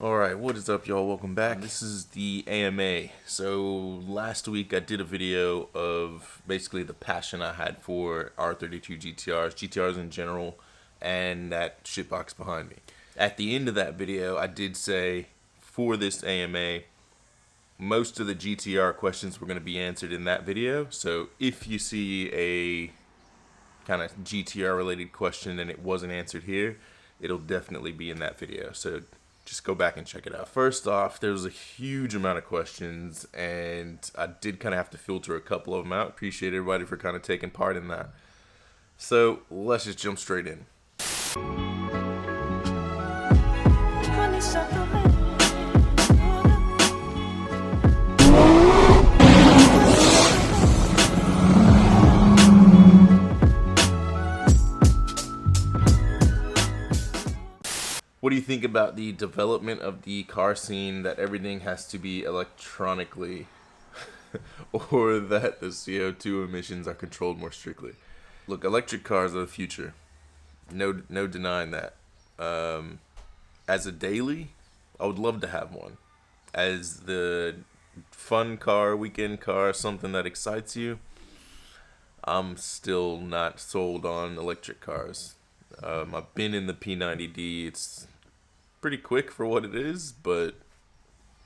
Alright, what is up, y'all? Welcome back. This is the AMA. So last week I did a video of basically the passion I had for R32 GTRs in general, and that shitbox behind me. At the end of that video, I did say for this AMA, most of the GTR questions were going to be answered in that video. So if you see a kind of GTR related question and it wasn't answered here, it'll definitely be in that video. So just go back and check it out. First off, there was a huge amount of questions, and I did kind of have to filter a couple of them out. Appreciate everybody for kind of taking part in that. So let's just jump straight in. What do you think about the development of the car scene that everything has to be electronically or that the CO2 emissions are controlled more strictly? Look, electric cars are the future. No denying that. As a daily, I would love to have one. As the fun car, weekend car, something that excites you, I'm still not sold on electric cars. I've been in the P90D. It's pretty quick for what it is, but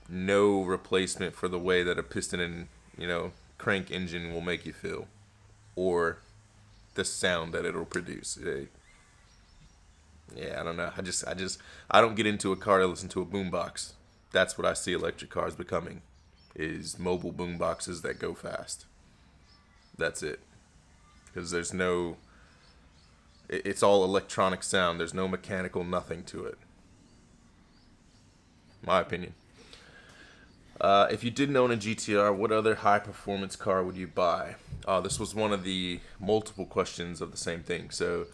no replacement for the way that a piston and crank engine will make you feel, or the sound that it'll produce. Yeah, I don't know. I don't get into a car to listen to a boombox. That's what I see electric cars becoming, is mobile boomboxes that go fast. That's it. Because it's all electronic sound. There's no mechanical nothing to it. My opinion. If you didn't own a GTR, what other high-performance car would you buy? This was one of the multiple questions of the same thing. So,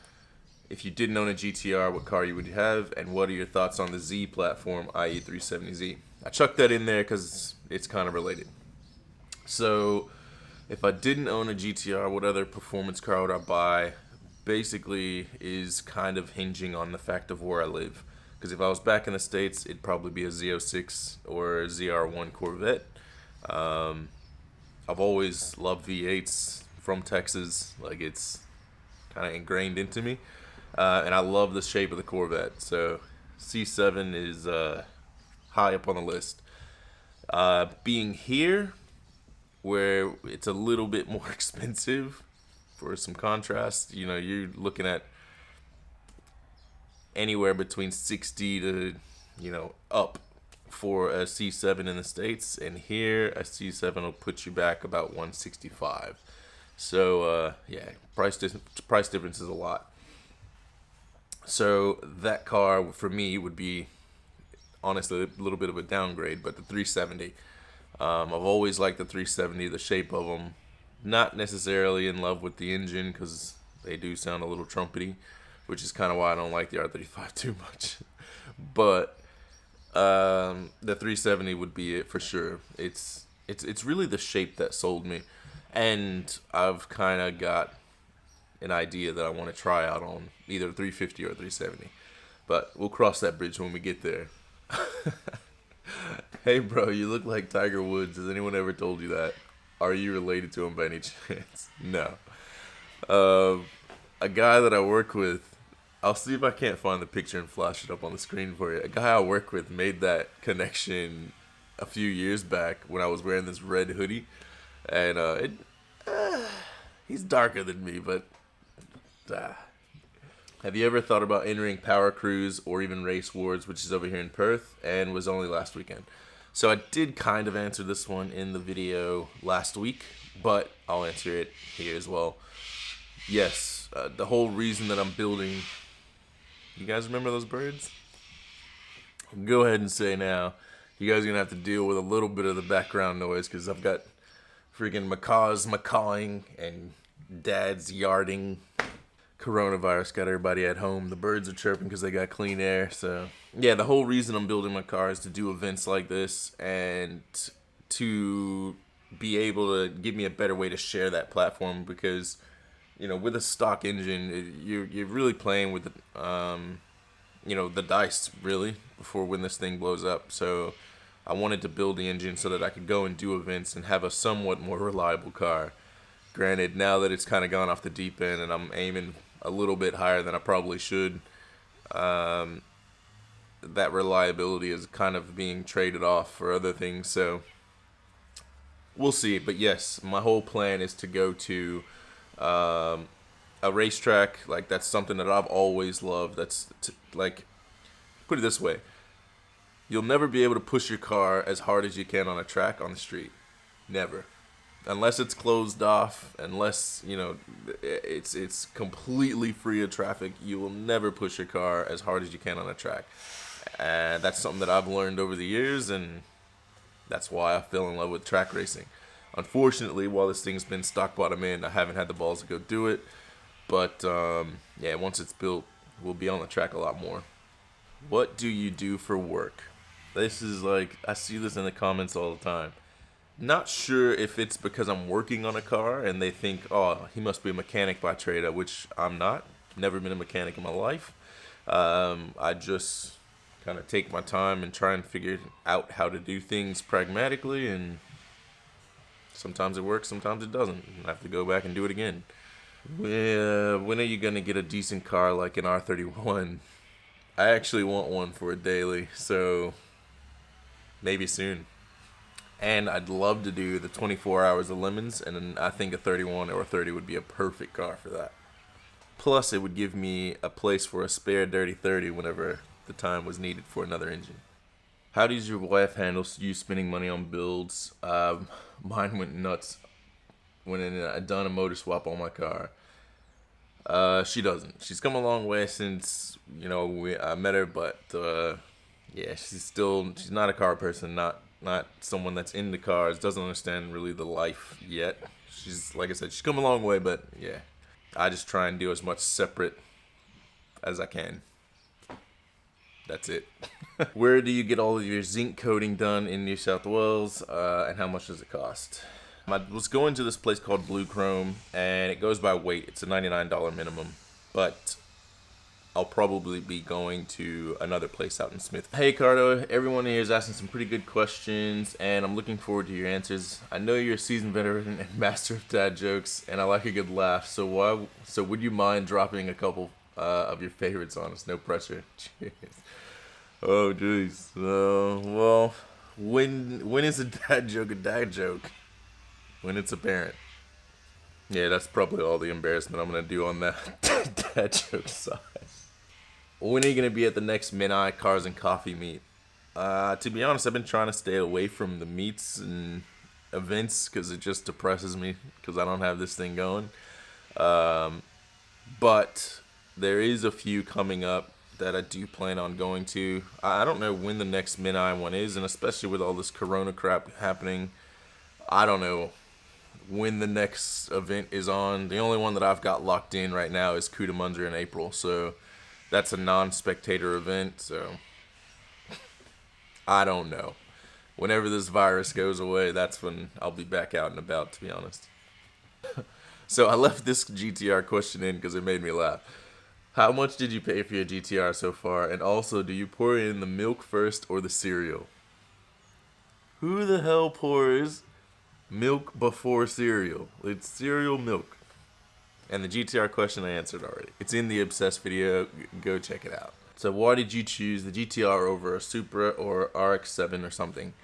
if you didn't own a GTR, what car would you have, and what are your thoughts on the Z platform, i.e. 370Z? I chucked that in there because it's kind of related. So, if I didn't own a GTR, what other performance car would I buy? Basically is kind of hinging on the fact of where I live. Because if I was back in the States, it'd probably be a Z06 or a ZR1 Corvette. I've always loved V8s from Texas. Like, it's kind of ingrained into me. And I love the shape of the Corvette. So C7 is high up on the list. Being here, where it's a little bit more expensive, for some contrast, you're looking at anywhere between 60 to up for a C7 in the States, and here a C7 will put you back about 165. So yeah, price difference is a lot. So that car for me would be honestly a little bit of a downgrade, but the 370. I've always liked the 370, the shape of them. Not necessarily in love with the engine because they do sound a little trumpety, which is kind of why I don't like the R35 too much. But the 370 would be it for sure. It's really the shape that sold me, and I've kind of got an idea that I want to try out on either 350 or 370. But we'll cross that bridge when we get there. Hey bro, you look like Tiger Woods. Has anyone ever told you that? Are you related to him by any chance? No. A guy that I work with, I'll see if I can't find the picture and flash it up on the screen for you. A guy I work with made that connection a few years back when I was wearing this red hoodie. And he's darker than me, but have you ever thought about entering Power Cruise or even Race Wars, which is over here in Perth and was only last weekend? So I did kind of answer this one in the video last week, but I'll answer it here as well. Yes, the whole reason that I'm building... You guys remember those birds? Go ahead and say now. You guys are going to have to deal with a little bit of the background noise because I've got freaking macaws macawing and dads yarding. Coronavirus got everybody at home. The birds are chirping because they got clean air. So yeah, the whole reason I'm building my car is to do events like this and to be able to give me a better way to share that platform, because with a stock engine, you're really playing with the dice, really, before when this thing blows up. So I wanted to build the engine so that I could go and do events and have a somewhat more reliable car. Granted, now that it's kind of gone off the deep end and I'm aiming a little bit higher than I probably should, that reliability is kind of being traded off for other things. So we'll see. But yes, my whole plan is to go to a racetrack. Like, that's something that I've always loved. Like, put it this way. You'll never be able to push your car as hard as you can on a track on the street. Never. Unless it's closed off, unless, it's completely free of traffic, you will never push your car as hard as you can on a track. And that's something that I've learned over the years, and that's why I fell in love with track racing. Unfortunately, while this thing's been stock bottom in, I haven't had the balls to go do it. But, once it's built, we'll be on the track a lot more. What do you do for work? This is like, I see this in the comments all the time. Not sure if it's because I'm working on a car and they think, oh, he must be a mechanic by trade, which I'm not. Never been a mechanic in my life. I just kind of take my time and try and figure out how to do things pragmatically, and sometimes it works, sometimes it doesn't. I have to go back and do it again. When are you going to get a decent car like an R31? I actually want one for a daily, so maybe soon. And I'd love to do the 24 hours of lemons, and I think a 31 or a 30 would be a perfect car for that. Plus, it would give me a place for a spare dirty 30 whenever the time was needed for another engine. How does your wife handle you spending money on builds? Mine went nuts when I done a motor swap on my car. She doesn't. She's come a long way since, I met her, but she's not a car person, not someone that's into cars, doesn't understand really the life yet. She's, like I said, she's come a long way, but yeah, I just try and do as much separate as I can. That's it. Where do you get all of your zinc coating done in New South Wales, and how much does it cost? I was going to this place called Blue Chrome, and it goes by weight. It's a $99 minimum, but I'll probably be going to another place out in Smith. Hey Cardo, everyone here is asking some pretty good questions, and I'm looking forward to your answers. I know you're a seasoned veteran and master of dad jokes, and I like a good laugh. So would you mind dropping a couple of your favorites on us? No pressure. Cheers. Oh jeez. Well, when is a dad joke a dad joke? When it's apparent. Yeah, that's probably all the embarrassment I'm gonna do on that dad joke side. When are you going to be at the next Mini Cars and Coffee meet? To be honest, I've been trying to stay away from the meets and events because it just depresses me because I don't have this thing going. But there is a few coming up that I do plan on going to. I don't know when the next Mini one is, and especially with all this Corona crap happening, I don't know when the next event is on. The only one that I've got locked in right now is Cootamundra in April, so that's a non-spectator event, so I don't know. Whenever this virus goes away, that's when I'll be back out and about, to be honest. So I left this GTR question in because it made me laugh. How much did you pay for your GTR so far? And also, do you pour in the milk first or the cereal? Who the hell pours milk before cereal? It's cereal milk. And the GTR question I answered already. It's in the Obsessed video. Go check it out. So why did you choose the GTR over a Supra or RX-7 or something?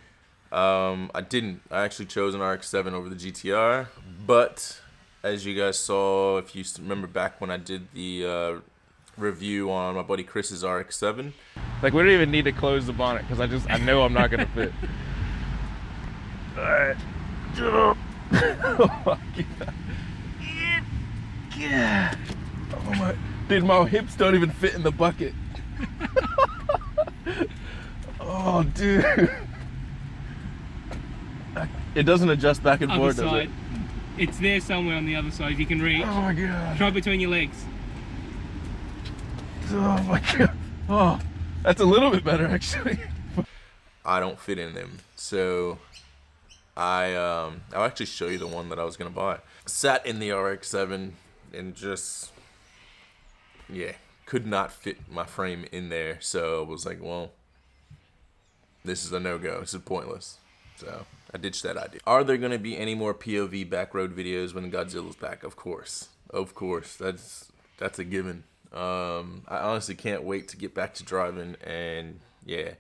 I didn't. I actually chose an RX-7 over the GTR. But as you guys saw, if you remember back when I did the review on my buddy Chris's RX-7. Like, we don't even need to close the bonnet because I know I'm not going to fit. Alright. Oh my God. Yeah. Oh my, dude, my hips don't even fit in the bucket. Oh, dude. It doesn't adjust back and forth, does it? It's there somewhere on the other side if you can reach. Oh my God. Try between your legs. Oh my God. Oh, that's a little bit better actually. I don't fit in them, so I'll actually show you the one that I was gonna buy. Sat in the RX-7 and just, yeah, could not fit my frame in there. So I was like, well, this is a no-go. This is pointless. So I ditched that idea. Are there going to be any more POV backroad videos when Godzilla's back? Of course. Of course. That's a given. I honestly can't wait to get back to driving, and yeah,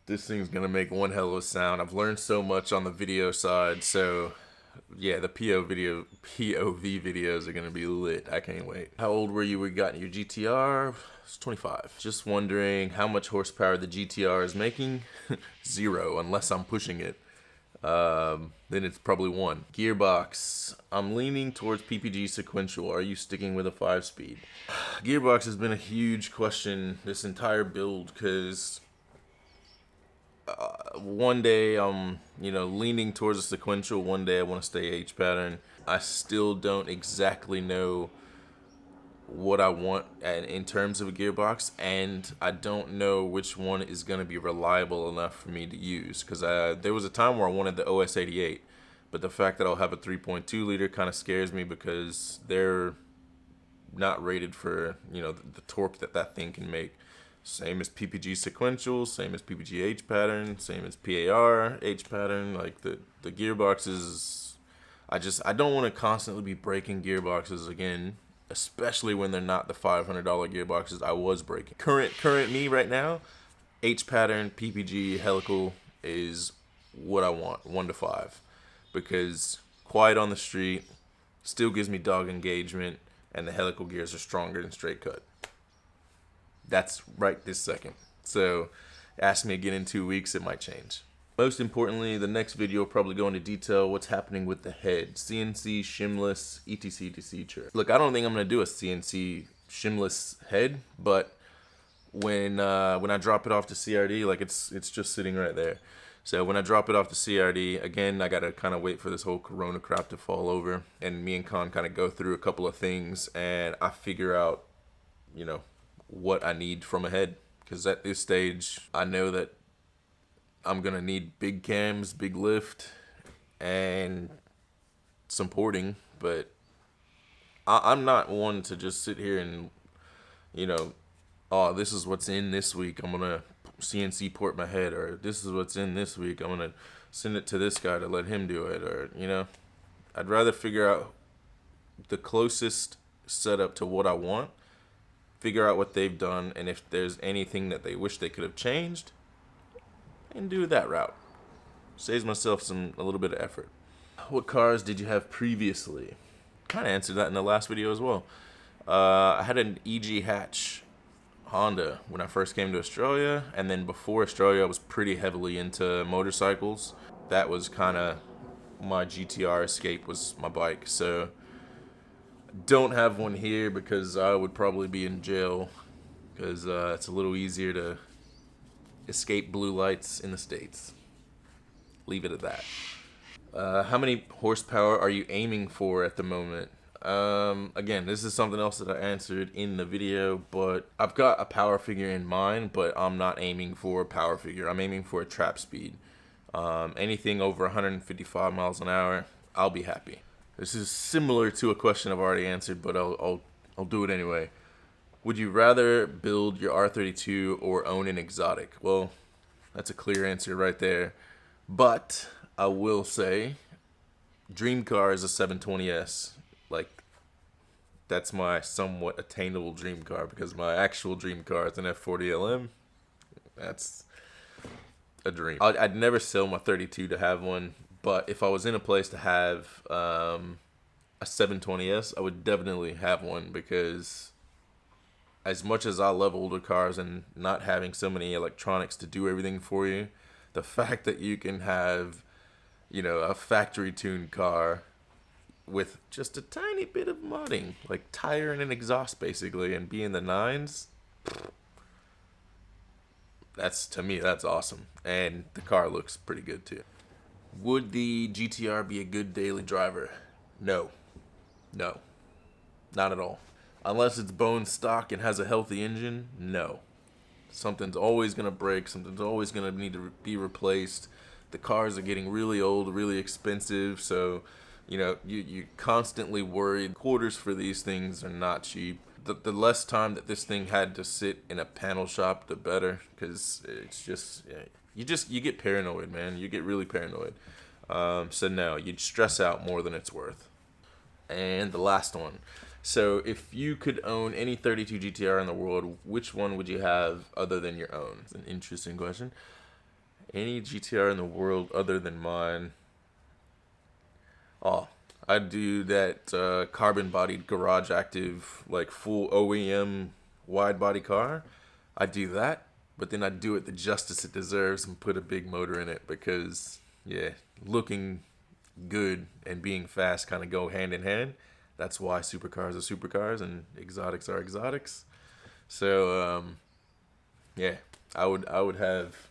this thing's gonna make one hell of a sound. I've learned so much on the video side, so yeah, the POV videos are gonna be lit. I can't wait. How old were you when you got your GTR? It's 25. Just wondering how much horsepower the GTR is making. 0, unless I'm pushing it. Then it's probably 1. Gearbox. I'm leaning towards PPG sequential. Are you sticking with a 5-speed? Gearbox has been a huge question this entire build, because one day I'm, leaning towards a sequential. One day I want to stay H pattern. I still don't exactly know what I want in terms of a gearbox, and I don't know which one is going to be reliable enough for me to use, because there was a time where I wanted the OS88, but the fact that I'll have a 3.2 liter kind of scares me, because they're not rated for the torque that thing can make. Same as PPG sequential, same as PPG H pattern, same as PAR H pattern. Like the gearboxes, I don't want to constantly be breaking gearboxes again, especially when they're not the $500 gearboxes I was breaking. Current me right now, H pattern, PPG, helical is what I want, 1 to 5, because quiet on the street, still gives me dog engagement, and the helical gears are stronger than straight cut. That's right this second. So ask me again in 2 weeks, it might change. Most importantly, the next video will probably go into detail what's happening with the head. CNC, shimless, etc. Look, I don't think I'm going to do a CNC shimless head, but when I drop it off to CRD, like it's just sitting right there. So when I drop it off to CRD, again, I got to kind of wait for this whole Corona crap to fall over, and me and Con kind of go through a couple of things, and I figure out, what I need from a head. Because at this stage, I know that I'm going to need big cams, big lift, and some porting, but I'm not one to just sit here and, oh, this is what's in this week, I'm going to CNC port my head, or this is what's in this week, I'm going to send it to this guy to let him do it, or, I'd rather figure out the closest setup to what I want, figure out what they've done, and if there's anything that they wish they could have changed, and do that route. Saves myself a little bit of effort. What cars did you have previously? Kind of answered that in the last video as well. I had an EG hatch Honda when I first came to Australia, and then before Australia I was pretty heavily into motorcycles. That was kind of my GTR Escape, was my bike. So don't have one here because I would probably be in jail, because it's a little easier to escape blue lights in the States. Leave it at that. How many horsepower are you aiming for at the moment? Again, this is something else that I answered in the video, but I've got a power figure in mind, but I'm not aiming for a power figure. I'm aiming for a trap speed. Anything over 155 miles an hour, I'll be happy. This is similar to a question I've already answered, but I'll do it anyway. Would you rather build your R32 or own an exotic? Well, that's a clear answer right there. But I will say, dream car is a 720S. Like, that's my somewhat attainable dream car, because my actual dream car is an F40LM. That's a dream. I'd never sell my 32 to have one, but if I was in a place to have a 720S, I would definitely have one, because as much as I love older cars and not having so many electronics to do everything for you, the fact that you can have, a factory tuned car with just a tiny bit of modding, like tire and an exhaust basically, and be in the 9s, to me, that's awesome. And the car looks pretty good too. Would the GTR be a good daily driver? No, not at all. Unless it's bone stock and has a healthy engine, no. Something's always going to break. Something's always going to need to be replaced. The cars are getting really old, really expensive. So, you're constantly worried. Quarters for these things are not cheap. the less time that this thing had to sit in a panel shop, the better, because it's just, you get paranoid, man. You get really paranoid. So no, you'd stress out more than it's worth. And the last one. So if you could own any 32 GTR in the world, which one would you have other than your own? It's an interesting question. Any GTR in the world other than mine? Oh, I'd do that carbon-bodied garage active, like full OEM wide body car. I'd do that, but then I'd do it the justice it deserves and put a big motor in it because, yeah, looking good and being fast kind of go hand in hand. That's why supercars are supercars and exotics are exotics. So, yeah, I would have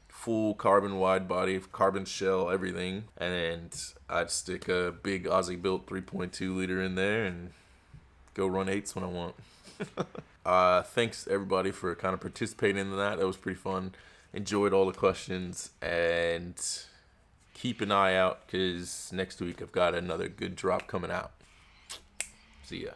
full carbon wide body, carbon shell, everything, and I'd stick a big Aussie built 3.2 liter in there and go run eights when I want. Thanks everybody for kind of participating in that. That was pretty fun. Enjoyed all the questions, and keep an eye out because next week I've got another good drop coming out. See ya.